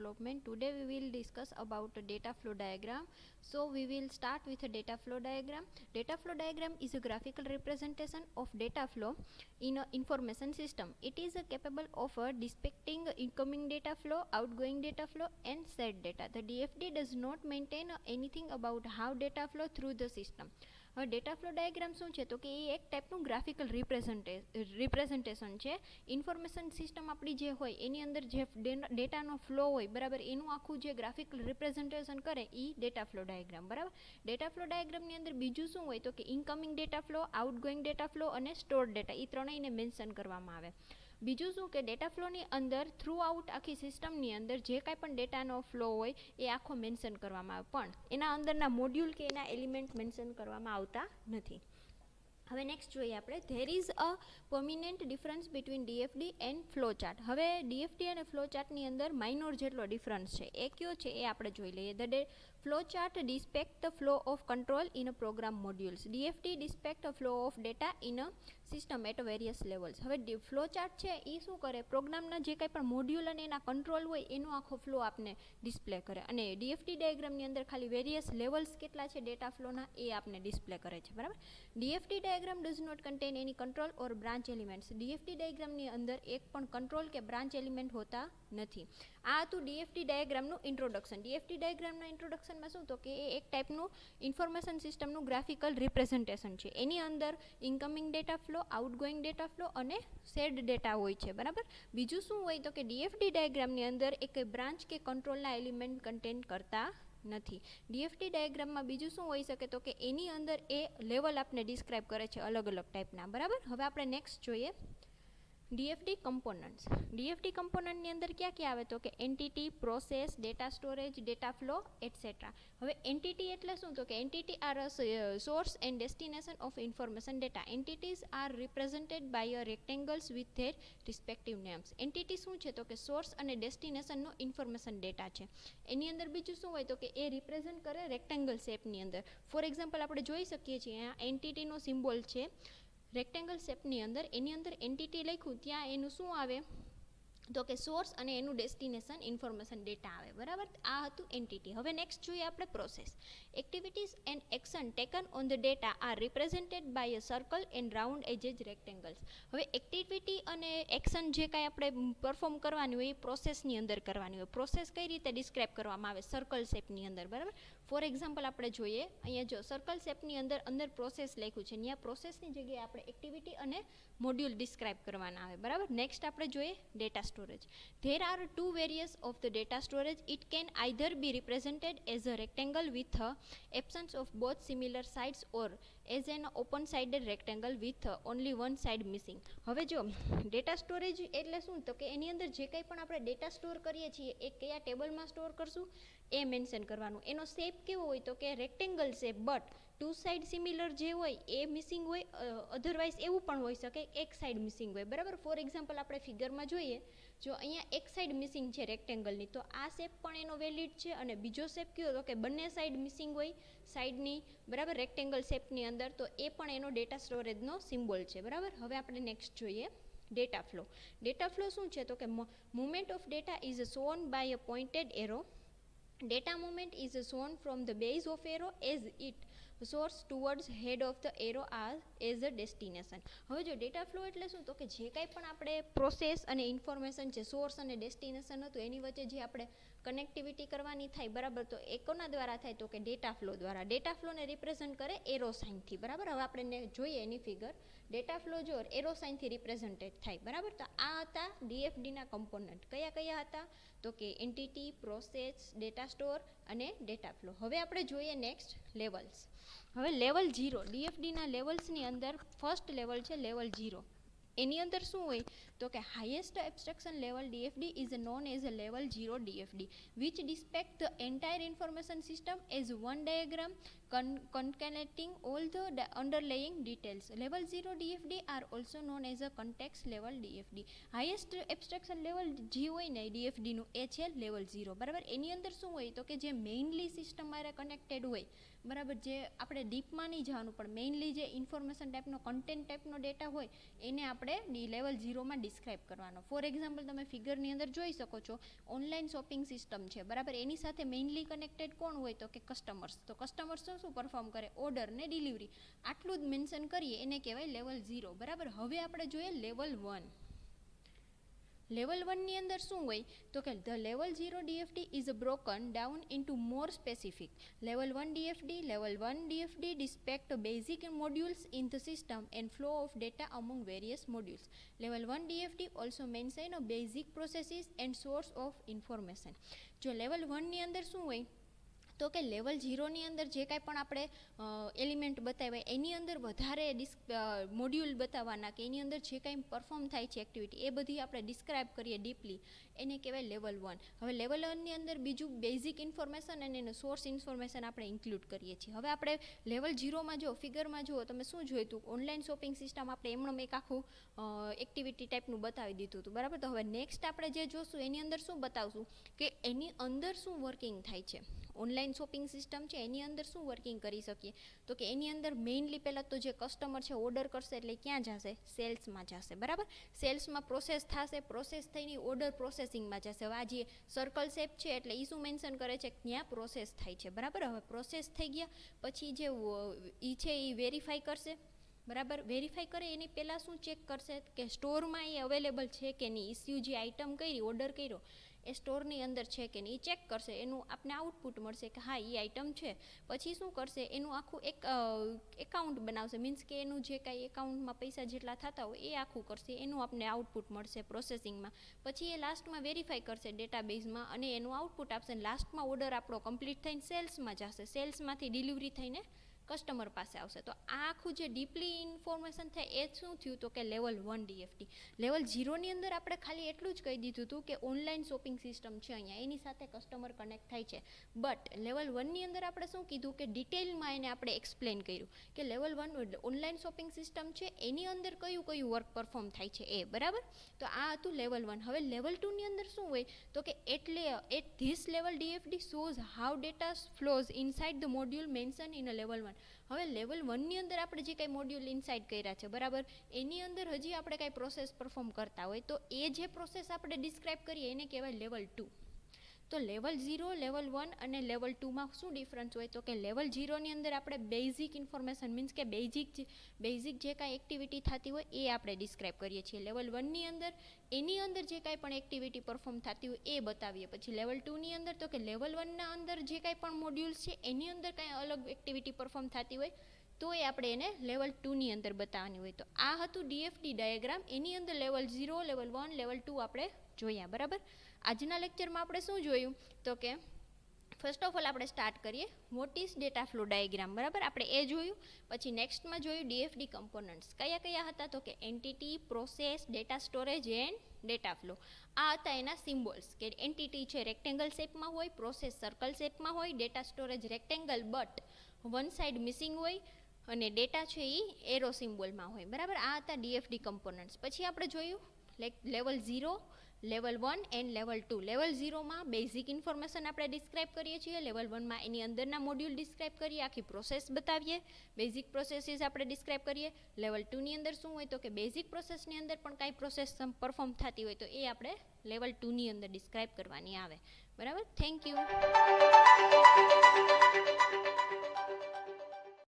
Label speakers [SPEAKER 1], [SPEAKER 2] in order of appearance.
[SPEAKER 1] development. Today we will discuss about a data flow diagram. So we will start with a data flow diagram. Data flow diagram is a graphical representation of data flow in an information system. It is capable of depicting incoming data flow, outgoing data flow and shared data. The DFD does not maintain anything about how data flow through the system. હવે data flow diagram શું છે તો કે એ એક ટાઈપનું graphical representation છે. Information system આપણી જે હોય એની અંદર જે ડેટાનો ફ્લો હોય બરાબર એનું આખું જે ગ્રાફિકલ રિપ્રેઝન્ટેશન કરે એ ડેટા ફ્લો ડાયાગ્રામ બરાબર. ડેટા ફ્લો ડાયાગ્રામની અંદર બીજું શું હોય તો કે incoming data flow, outgoing data flow અને સ્ટોર્ડ ડેટા એ ત્રણેયને મેન્શન કરવામાં આવે. બીજું શું કે ડેટા ફ્લોની અંદર થ્રુ આઉટ આખી સિસ્ટમની અંદર જે કાંઈ પણ ડેટાનો ફ્લો હોય એ આખો મેન્શન કરવામાં આવે, પણ એના અંદરના મોડ્યુલ કે એના એલિમેન્ટ મેન્શન કરવામાં આવતા નથી. હવે નેક્સ્ટ જોઈએ આપણે, there is a permanent difference between DFD and flow chart. હવે ડીએફડી અને ફ્લો ચાર્ટની અંદર માઇનોર જેટલો ડિફરન્સ છે. એ કયો છે એ આપણે જોઈ લઈએ. The flow chart depict the flow of control in a program modules. DFD depict a flow of data in a system at various levels. હવે ફ્લો ચાર્ટ છે એ શું કરે, પ્રોગ્રામના જે કંઈ પણ મોડ્યુલ અને એના કંટ્રોલ હોય એનો આખો ફ્લો આપને ડિસ્પ્લે કરે, અને ડીએફડી ડાયાગ્રામની અંદર ખાલી વેરિયસ લેવલ્સ કેટલા છે ડેટા ફ્લોના એ આપને ડિસ્પ્લે કરે છે બરાબર. DFD diagram does not contain any control or branch elements. DFD ડાયાગ્રામની અંદર એક પણ કંટ્રોલ કે બ્રાન્ચ એલિમેન્ટ હોતા નથી. આ હતું ડીએફડી ડાયાગ્રામનું ઇન્ટ્રોડક્શન. ડીએફડી ડાયાગ્રામના ઇન્ટ્રોડક્શનમાં શું તો કે એ એક ટાઈપનું ઇન્ફોર્મેશન સિસ્ટમનું ગ્રાફિકલ રિપ્રેઝન્ટેશન છે. એની અંદર incoming data flow, outgoing data flow અને શેર્ડ ડેટા હોય છે બરાબર. બીજું શું હોય તો કે ડીએફડી ડાયાગ્રામની અંદર એક બ્રાન્ચ કે કંટ્રોલના એલિમેન્ટ કન્ટેન કરતા નથી. ડીએફડી ડાયાગ્રામમાં બીજું શું હોઈ શકે તો કે એની અંદર એ લેવલ આપને ડિસ્ક્રાઇબ કરે છે અલગ અલગ ટાઈપના બરાબર. હવે આપણે નેક્સ્ટ જોઈએ ડીએફડી કમ્પોનન્ટ્સ. ડીએફડી કમ્પોનન્ટની અંદર ક્યાં ક્યાં આવે તો કે entity, process, data storage, data flow etcetera. હવે એન્ટિટી એટલે શું તો કે entity are source and destination of information data. Entities are represented by a rectangles with their respective names. Entity શું છે તો કે સોર્સ અને ડેસ્ટિનેશનનો ઇન્ફોર્મેશન ડેટા છે. એની અંદર બીજું શું હોય તો કે એ રિપ્રેઝન્ટ કરે રેક્ટેંગલ શેપની અંદર. ફોર એક્ઝામ્પલ આપણે જોઈ શકીએ છીએ આ એન્ટિટીનો સિમ્બોલ છે રેક્ટેંગલ શેપની અંદર, એની અંદર એન્ટિટી લખ્યું ત્યાં એનું શું આવે તો કે સોર્સ અને એનું ડેસ્ટિનેશન ઇન્ફોર્મેશન ડેટા આવે બરાબર. આ હતું એન્ટિટી. હવે નેક્સ્ટ જોઈએ આપણે process. Activities and action taken on the data are represented by a circle and round edges rectangles. હવે એક્ટિવિટી અને એક્શન જે કાંઈ આપણે પરફોર્મ કરવાની હોય એ પ્રોસેસની અંદર કરવાની હોય. પ્રોસેસ કઈ રીતે ડિસ્ક્રાઇબ કરવામાં આવે, સર્કલ શેપની અંદર બરાબર. ફોર એક્ઝામ્પલ આપણે જોઈએ અહીંયા જો સર્કલ શેપની અંદર અંદર પ્રોસેસ લખ્યું છે, ત્યાં પ્રોસેસની જગ્યાએ આપણે એક્ટિવિટી અને મોડ્યુલ ડિસ્ક્રાઇબ કરવાના આવે બરાબર. નેક્સ્ટ આપણે જોઈએ data storage. There are two various of the data storage. It can either be represented as a rectangle with absence of both similar sides or as an open sided rectangle with only one side missing. હવે જો data storage એટલે શું તો કે એની અંદર જે કંઈ પણ આપણે ડેટા સ્ટોર કરીએ છીએ એ કયા ટેબલમાં સ્ટોર કરશું એ મેન્શન કરવાનું. એનો શેપ કેવો હોય તો કે rectangle shape, but two side similar જે હોય એ મિસિંગ હોય, અધરવાઇઝ એવું પણ હોઈ શકે એક સાઇડ મિસિંગ હોય બરાબર. ફોર એક્ઝામ્પલ આપણે ફિગરમાં જોઈએ, જો અહીંયા એક સાઇડ મિસિંગ છે રેક્ટેંગલની તો આ શેપ પણ એનો વેલિડ છે, અને બીજો શેપ કયો તો કે બંને સાઇડ મિસિંગ હોય સાઇડની બરાબર રેક્ટેંગલ શેપની અંદર, તો એ પણ એનો ડેટા સ્ટોરેજનો સિમ્બોલ છે બરાબર. હવે આપણે નેક્સ્ટ જોઈએ ડેટા ફ્લો. ડેટા ફ્લો શું છે તો કે movement of data is shown by a pointed arrow. Data movement is shown from the base of arrow as it soars towards head of the arrow as a destination. હવે જો data flow એટલે શું તો કે જે કાંઈ પણ આપણે પ્રોસેસ અને ઇન્ફોર્મેશન છે, સોર્સ અને ડેસ્ટિનેશન હતું એની વચ્ચે જે આપણે કનેક્ટિવિટી કરવાની થાય બરાબર, તો એ કોના દ્વારા થાય તો કે ડેટા ફ્લો દ્વારા. ડેટા ફ્લોને રિપ્રેઝન્ટ કરે એરો સાઇનથી બરાબર. હવે આપણે જોઈએ એની ફિગર. ડેટા ફ્લો જો એરો સાઇનથી રિપ્રેઝન્ટેડ થાય બરાબર. તો આ હતા ડીએફડીના કમ્પોનન્ટ. કયા કયા હતા તો કે એન્ટિટી, પ્રોસેસ, ડેટા સ્ટોર અને ડેટા ફ્લો. હવે આપણે જોઈએ નેક્સ્ટ લેવલ્સ. હવે લેવલ 0 ડીએફડીના લેવલ્સની અંદર ફર્સ્ટ લેવલ છે લેવલ 0. એની અંદર શું હોય તો કે highest abstraction level DFD is known as a level 0 DFD which depict the entire information system as one diagram concatenating all the underlying details. Level 0 DFD are also known as a context level DFD. Highest abstraction level જે હોય ને DFD નું એ છે level 0. બરાબર. એની અંદર શું હોય તો કે જે મેઇનલી સિસ્ટમ મારે કનેક્ટેડ હોય, બરાબર, જે આપણે ડીપમાં નહીં જવાનું પણ મેઇનલી જે ઇન્ફોર્મેશન ટાઈપનો કન્ટેન્ટ ટાઈપનો ડેટા હોય એને આપણે લેવલ 0માં ડિસ્ક્રાઇબ કરવાનો. ફોર એક્ઝામ્પલ તમે ફિગરની અંદર જોઈ શકો છો ઓનલાઈન શોપિંગ સિસ્ટમ છે, બરાબર. એની સાથે મેઇનલી કનેક્ટેડ કોણ હોય તો કે કસ્ટમર્સ. તો કસ્ટમર્સ શું પરફોર્મ કરે? ઓર્ડર ને ડિલિવરી. આટલું જ મેન્શન કરીએ એને કહેવાય લેવલ 0. બરાબર. હવે આપણે જોઈએ લેવલ 1. લેવલ 1 ની અંદર શું હોય તો કે the level 0 DFD is broken down into more specific. Level 1 DFD respect basic modules in the system and flow of data among various modules. Level 1 DFD also mention basic processes and source of information. જો level 1 ની અંદર શું હોય તો કે level 0 ની અંદર જે કાંઈ પણ આપણે એલિમેન્ટ બતાવ્યા એની અંદર વધારે મોડ્યુલ બતાવવાના કે એની અંદર જે કાંઈ પરફોર્મ થાય છે એક્ટિવિટી એ બધી આપણે ડિસ્ક્રાઇબ કરીએ ડીપલી, એને કહેવાય લેવલ 1. હવે લેવલ 1 ની અંદર બીજું બેઝિક ઇન્ફોર્મેશન અને એનું સોર્સ ઇન્ફોર્મેશન આપણે ઇન્ક્લુડ કરીએ છીએ. હવે આપણે લેવલ 0માં જો ફિગરમાં જુઓ તમે શું જોયું હતું, ઓનલાઈન શોપિંગ સિસ્ટમ આપણે એમણે એક આખું એક્ટિવિટી ટાઈપનું બતાવી દીધું હતું, બરાબર. તો હવે નેક્સ્ટ આપણે જે જોશું એની અંદર શું બતાવશું કે એની અંદર શું વર્કિંગ થાય છે. ઓનલાઈન શોપિંગ સિસ્ટમ છે એની અંદર શું વર્કિંગ કરી શકીએ તો કે એની અંદર મેઇનલી પહેલાં તો જે કસ્ટમર છે ઓર્ડર કરશે એટલે ક્યાં જશે? સેલ્સમાં જશે, બરાબર. સેલ્સમાં પ્રોસેસ થશે, પ્રોસેસ થઈને ઓર્ડર પ્રોસેસિંગમાં જશે. હવે આ જે સર્કલ શેપ છે એટલે એ શું મેન્શન કરે છે? ત્યાં પ્રોસેસ થાય છે, બરાબર. હવે પ્રોસેસ થઈ ગયા પછી જે એ છે એ વેરીફાઈ કરશે, બરાબર. વેરીફાઈ કરે એની પહેલાં શું ચેક કરશે કે સ્ટોરમાં એ અવેલેબલ છે કે નહીં. ઇસ્યુ જે આઇટમ કરી, ઓર્ડર કર્યો એ સ્ટોરની અંદર છે કે નહીં એ ચેક કરશે. એનું આપને આઉટપુટ મળશે કે હા એ આઇટમ છે. પછી શું કરશે? એનું આખું એક એકાઉન્ટ બનાવશે, મીન્સ કે એનું જે કાંઈ એકાઉન્ટમાં પૈસા જેટલા થતા હોય એ આખું કરશે. એનું આપને આઉટપુટ મળશે પ્રોસેસિંગમાં. પછી એ લાસ્ટમાં વેરીફાઈ કરશે ડેટાબેઝમાં અને એનું આઉટપુટ આપશે. લાસ્ટમાં ઓર્ડર આપણો કમ્પ્લીટ થઈને સેલ્સમાં જશે. સેલ્સમાંથી ડિલિવરી થઈને કસ્ટમર પાસે આવશે. તો આ આખું જે ડીપલી ઇન્ફોર્મેશન થાય એ શું થયું તો કે લેવલ 1 DFD. લેવલ 0 ની અંદર આપણે ખાલી એટલું જ કહી દીધું હતું કે ઓનલાઈન શોપિંગ સિસ્ટમ છે અહીંયા, એની સાથે કસ્ટમર કનેક્ટ થાય છે. બટ લેવલ 1 ની અંદર આપણે શું કીધું કે ડિટેલમાં એને આપણે એક્સપ્લેન કર્યું કે લેવલ 1 ઓનલાઈન શોપિંગ સિસ્ટમ છે એની અંદર કયું વર્ક પરફોર્મ થાય છે એ, બરાબર. તો આ હતું લેવલ 1. હવે લેવલ 2 ની અંદર શું હોય તો કે એટલે at this level DFD shows how data flows inside the module mention in a level 1. હવે લેવલ 1 ની અંદર આપણે જે કાંઈ મોડ્યુલ ઇનસાઇડ કર્યા છે, બરાબર, એની અંદર હજી આપણે કાંઈ પ્રોસેસ પરફોર્મ કરતા હોય તો એ જે પ્રોસેસ આપણે ડિસ્ક્રાઇબ કરીએ એને કહેવાય લેવલ 2. તો લેવલ 0, લેવલ 1 અને લેવલ 2માં શું ડિફરન્સ હોય તો કે લેવલ 0 ની અંદર આપણે બેઝિક ઇન્ફોર્મેશન મીન્સ કે બેઝિક જે કાંઈ એક્ટિવિટી થતી હોય એ આપણે ડિસ્ક્રાઇબ કરીએ છીએ. લેવલ 1 ની અંદર એની અંદર જે કાંઈ પણ એક્ટિવિટી પરફોર્મ થતી હોય એ બતાવીએ. પછી લેવલ 2 ની અંદર તો કે લેવલ 1ના અંદર જે કાંઈ પણ મોડ્યુલ્સ છે એની અંદર કાંઈ અલગ એક્ટિવિટી પરફોર્મ થતી હોય તો એ આપણે એને લેવલ 2 ની અંદર બતાવવાની હોય. તો આ હતું DFD ડાયાગ્રામ. એની અંદર લેવલ 0, લેવલ 1, લેવલ 2 આપણે જોયા, બરાબર. આજના લેક્ચરમાં આપણે શું જોયું તો કે ફર્સ્ટ ઓફ ઓલ આપણે સ્ટાર્ટ કરીએ what is data flow diagram, બરાબર. આપણે એ જોયું. પછી નેક્સ્ટમાં જોયું DFD કમ્પોનન્ટ્સ કયા હતા તો કે entity, process, data storage and data flow. આ હતા એના સિમ્બોલ્સ કે એન્ટિટી છે રેક્ટેંગલ શેપમાં હોય, પ્રોસેસ સર્કલ શેપમાં હોય, data storage rectangle but one side missing હોય અને ડેટા છે એ એરો સિમ્બોલમાં હોય, બરાબર. આ હતા DFD કમ્પોનન્ટ્સ. પછી આપણે જોયું level 0, level 1 and level 2. Level 0માં બેઝિક ઇન્ફોર્મેશન આપણે ડિસ્ક્રાઇબ કરીએ છીએ. લેવલ 1માં એની અંદરના મોડ્યુલ ડિસ્ક્રાઇબ કરીએ, આખી પ્રોસેસ બતાવીએ, બેઝિક પ્રોસેસીસ આપણે ડિસ્ક્રાઇબ કરીએ. લેવલ 2 ની અંદર શું હોય તો કે બેઝિક પ્રોસેસની અંદર પણ કાંઈ પ્રોસેસ પરફોર્મ થતી હોય તો એ આપણે લેવલ 2 ની અંદર ડિસ્ક્રાઇબ કરવાની આવે, બરાબર. Thank you.